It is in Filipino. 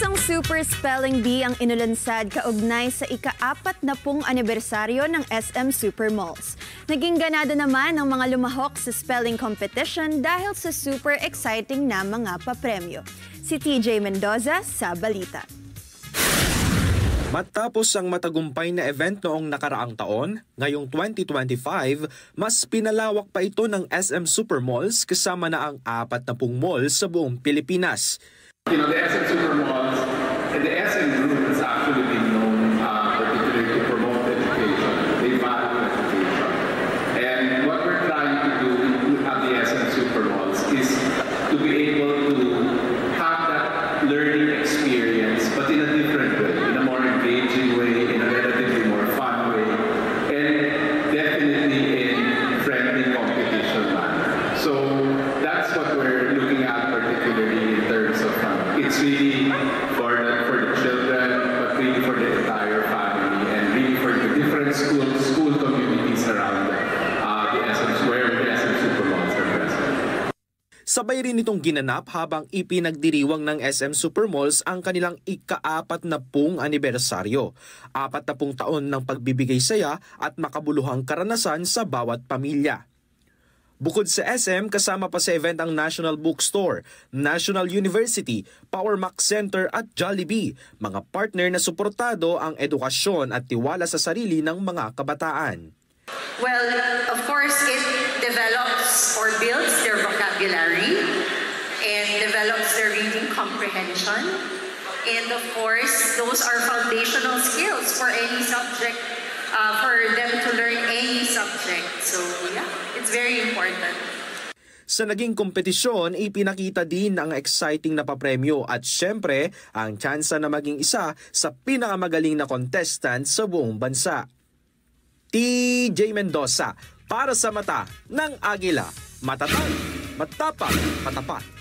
Isang super spelling bee ang inulansad kaugnay sa ika-40 anibersaryo ng SM Supermalls. Naging ganado naman ang mga lumahok sa spelling competition dahil sa super exciting na mga papremyo. Si TJ Mendoza sa balita. Matapos ang matagumpay na event noong nakaraang taon, ngayong 2025, mas pinalawak pa ito ng SM Supermalls kasama na ang 40 malls sa buong Pilipinas. You know, the SM Supermalls and the SM Group has actually been known particularly to promote education. They value education. And what we're trying to do at the SM Supermalls is to be able to have that learning experience, but in a different way, in a more engaging way, in a relatively more fun way, and definitely in friendly competition manner. So that's what we're looking at particularly in terms of it's really for the children, but really for the entire family, and really for the different school communities around the SM where the SM Supermalls are present. Sabay rin itong ginanap habang ipinagdiriwang ng SM Supermalls ang kanilang ika-40 anibersaryo. 40 taon ng pagbibigay saya at makabuluhang karanasan sa bawat pamilya. Bukod sa SM, kasama pa sa event ang National Bookstore, National University, Power Mac Center at Jollibee, mga partner na suportado ang edukasyon at tiwala sa sarili ng mga kabataan. Well, of course, it develops or builds their vocabulary and develops their reading comprehension. And of course, those are foundational skills for any subject, for them to learn any subject. So, yeah, it's very important. Sa naging kompetisyon, ipinakita din ang exciting na papremyo at syempre, ang tsansa na maging isa sa pinakamagaling na contestant sa buong bansa. TJ Mendoza, para sa mata ng Agila, matatag, matapang, matapat.